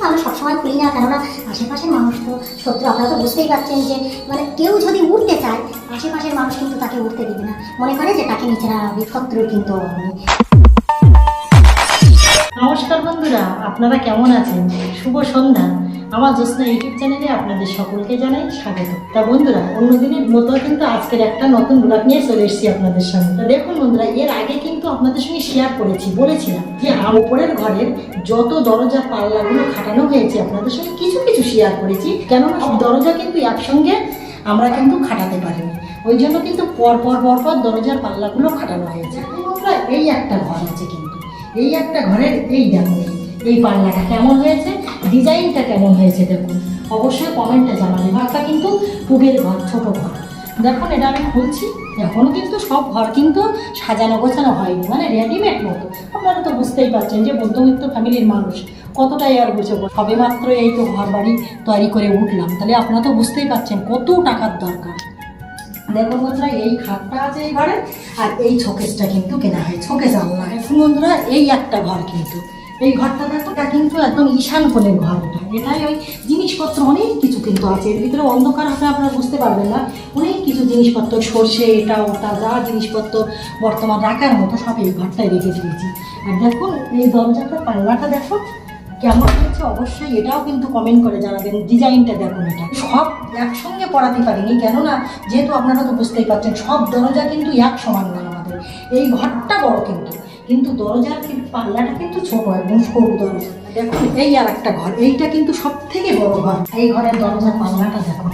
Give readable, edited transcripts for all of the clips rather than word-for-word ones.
আমরা সবসময় খুলি না, কেননা আশেপাশের মানুষ তো শত্রু। আপনারা তো বুঝতেই পারছেন যে মানে কেউ যদি উঠতে চায় আশেপাশের মানুষ কিন্তু তাকে উঠতে দিবে না, মনে করে যে তাকে নিচে নামাবে। শত্রু কিন্তু নমস্কার বন্ধুরা, আপনারা কেমন আছেন? শুভ সন্ধ্যা। আমার জ্যোৎস্না ইউটিউব চ্যানেলে আপনাদের সকলকে জানাই স্বাগত। তা বন্ধুরা, অন্যদিনের মতো কিন্তু আজকের একটা নতুন ব্লগ নিয়ে চলে এসেছি আপনাদের সঙ্গে। তা দেখুন বন্ধুরা, এর আগে কিন্তু আপনাদের সঙ্গে শেয়ার করেছি, বলেছিলাম যে উপরের ঘরের যত দরজা পাল্লাগুলো খাটানো হয়েছে আপনাদের সঙ্গে কিছু কিছু শেয়ার করেছি, কেননা সব দরজা কিন্তু একসঙ্গে আমরা কিন্তু খাটাতে পারিনি। ওই জন্য কিন্তু পরপর দরজার পাল্লাগুলো খাটানো হয়েছে। বন্ধুরা, এই একটা ঘর আছে, কিন্তু এই একটা ঘরের এই দেখুন এই পাল্লাটা কেমন হয়েছে, ডিজাইনটা কেমন হয়েছে দেখুন, অবশ্যই কমেন্টে জানাবেন। ঘরটা কিন্তু পুবের ঘর, ছোট ঘর। দেখুন এটা আমি খুলছি, এখনও কিন্তু সব ঘর কিন্তু সাজানো গোছানো হয়নি, মানে রেডিমেড মতো। আপনারা তো বুঝতেই পারছেন যে মধ্যবিত্ত ফ্যামিলির মানুষ কতটাই আর গুছাবো। সবে মাত্র এই তো ঘর বাড়ি তৈরি করে উঠলাম, তাহলে আপনারা তো বুঝতেই পারছেন কত টাকার দরকার। দেখুন বন্ধুরা, এই খাটটা আছে এই ঘরে, আর এই শোকেসটা কিন্তু কেনা হয়, শোকেস আনলাম। এখন বন্ধুরা, এই একটা ঘর, কিন্তু এই ঘরটা দেখো, এটা কিন্তু একদম ঈশান কোণের ঘর। এটাই ওই জিনিসপত্র অনেক কিছু কিন্তু আছে, এর ভিতরে অন্ধকার হবে আপনারা বুঝতে পারবেন না। অনেক কিছু জিনিসপত্র, সর্ষে এটা ওটা যা জিনিসপত্র বর্তমান রাখার মতো সব এই ঘরটায় রেখে দিয়েছি। আর দেখুন এই দরজাটা পাল্লাটা দেখো কেমন হয়েছে, অবশ্যই এটাও কিন্তু কমেন্ট করে জানাবেন। ডিজাইনটা দেখুন, এটা সব একসঙ্গে পড়াতে পারিনি, কেননা যেহেতু আপনারা তো বুঝতেই পারছেন সব দরজা কিন্তু এক সমান নয় আমাদের। এই ঘরটা বড়, কিন্তু দরজার কিন্তু পাল্লাটা কিন্তু ছোট, একদম সরু দরজা। দেখুন এই আর একটা ঘর, এইটা কিন্তু সব থেকে বড় ঘর। এই ঘরের দরজার পাল্লাটা দেখুন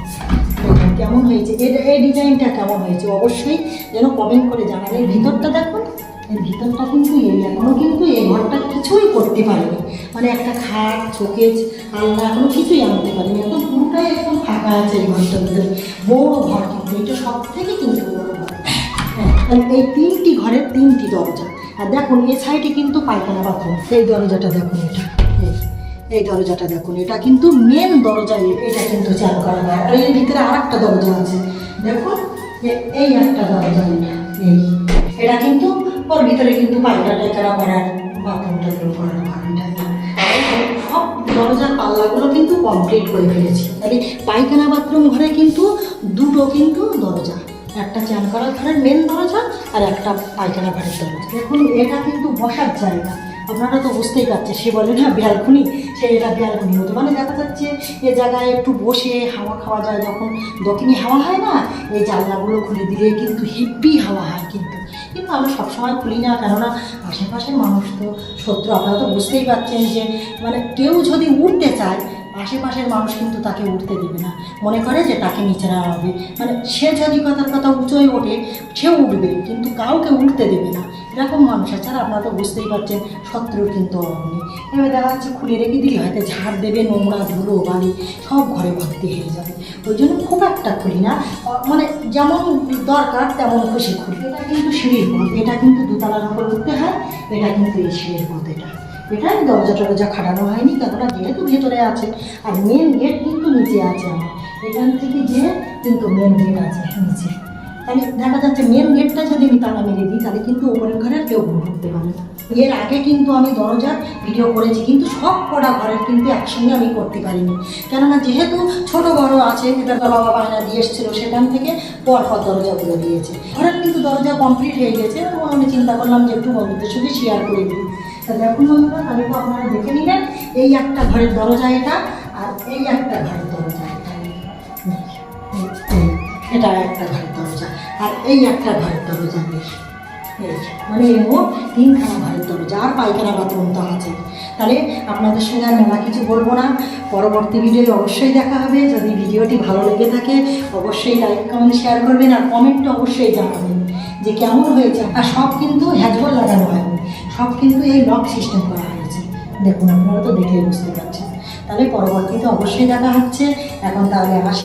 কেমন হয়েছে, এই ডিজাইনটা কেমন হয়েছে, অবশ্যই যেন কমেন্ট করে জানাবেন। এর ভিতরটা দেখুন, এর ভিতরটা কিন্তু এখনও কিন্তু এই ঘরটা কিছুই করতে পারেনি, মানে একটা খাট শোকেস আলনা এখনো কিছুই আনতে পারেনি, এখন পুরোটাই একদম ফাঁকা আছে এই ঘরটার ভিতরে। বড় ঘর, কিন্তু এটা সব থেকে কিন্তু বড় ঘর। হ্যাঁ, এই তিনটি ঘরের তিনটি দরজা। আর দেখুন এই সাইডে কিন্তু পায়খানা বাথরুম। এই দরজাটা দেখুন, এটা এই দরজাটা দেখুন, এটা কিন্তু মেন দরজা, এটা কিন্তু চালু করা হয়। আর এর ভিতরে আর একটা দরজা আছে দেখুন, এই একটা দরজা, এটা কিন্তু ওর ভিতরে কিন্তু পায়খানা টাইখানা করার বাথরুমটা করার ঘর। সব দরজার পাল্লাগুলো কিন্তু কমপ্লিট করে ফেলেছি। তাহলে পায়খানা বাথরুম ঘরে কিন্তু দুটো কিন্তু দরজা, একটা চান করার ঘরের মেন দরজা আর একটা পায়খানা ঘরের দরজা। দেখুন এটা কিন্তু বসার জায়গা, আপনারা তো বুঝতেই পারছেন। সে বলে না ব্যালকনি, সে এটা ব্যালকনি মতো, মানে দেখা যাচ্ছে এ জায়গায় একটু বসে হাওয়া খাওয়া যায়। যখন দক্ষিণী হাওয়া হয় না, এই জানলাগুলো খুলে দিলে কিন্তু হেভি হাওয়া হয়। কিন্তু আমরা সবসময় খুলি না, কেননা আশেপাশের মানুষ তো শত্রু। আপনারা তো বুঝতেই পারছেন যে মানে কেউ যদি উঠতে চায় আশেপাশের মানুষ কিন্তু তাকে উঠতে দেবে না, মনে করে যে তাকে নিচে নামাবে। মানে সে যদি কথা উঁচোয় ওঠে সেও উঠবে, কিন্তু কাউকে উঠতে দেবে না, এরকম মানুষ আছে। আর আপনারা তো বুঝতেই পারছেন শত্রুর কিন্তু অভাব নেই। এবার দেখা যাচ্ছে খুলে রেখে দিলে হয়তো ঝাড় দেবে, নোংরা ধুলো বালি সব ঘরে ভর্তি হয়ে যাবে। ওই জন্য খুব একটা খুলি না, মানে যেমন দরকার তেমন খুশি খুলি। এটা কিন্তু সিঁড়ির পথ, এটা কিন্তু দোতলার উপর উঠতে হয়, এটা কিন্তু এই সিঁড়ির পথ। এটাই দরজা টরজা খাটানো হয়নি, কেননা যেহেতু ভেতরে আছে। আর মেন গেট কিন্তু নিচে আছে আমার, এখান থেকে যে কিন্তু মেন গেট আছে নিচে। তাহলে দেখা যাচ্ছে মেন গেটটা যদি আমি তালা মেরে দিই, তাহলে কিন্তু উপরের ঘরের কেউ ঢুকতে পারে না। এর আগে কিন্তু আমি দরজার ভিডিও করেছি, কিন্তু সব কটা ঘরের কিন্তু একসঙ্গে আমি করতে পারিনি, কেননা যেহেতু ছোট বড় আছে। এটা বাবা বায়না দিয়ে এসেছিলো, সেখান থেকে পরপর দরজাগুলো দিয়েছে। ঘরের কিন্তু দরজা কমপ্লিট হয়ে গেছে, এবং আমি চিন্তা করলাম যে একটু বন্ধুদের সঙ্গে শেয়ার করে দিই। তা দেখুন বন্ধুরা, তাহলে তো আপনারা দেখে নিলেন এই একটা ঘরের দরজা এটা, আর এই একটা ঘরের দরজা এটা একটা ঘরের দরজা, আর এই একটা ঘরের দরজা। মানে এই মোট তিনখানা ঘরের দরজা, আর পায়খানা বাথরুম তো আছে। তাহলে আপনাদের সঙ্গে আর মেলা কিছু বলবো না, পরবর্তী ভিডিও অবশ্যই দেখা হবে। যদি ভিডিওটি ভালো লেগে থাকে অবশ্যই লাইক কমেন্ট শেয়ার করবেন, আর কমেন্টটা অবশ্যই জানাবেন যে কেমন হয়েছে। আর সব কিন্তু হ্যাজবল লাগানো হয়নি, সব কিন্তু এই লক সিস্টেম করা হয়েছে। দেখুন আপনারা তো দেখেই বুঝতে পারছেন। তাহলে পরবর্তীতে অবশ্যই দেখা হচ্ছে। এখন তাহলে আসি।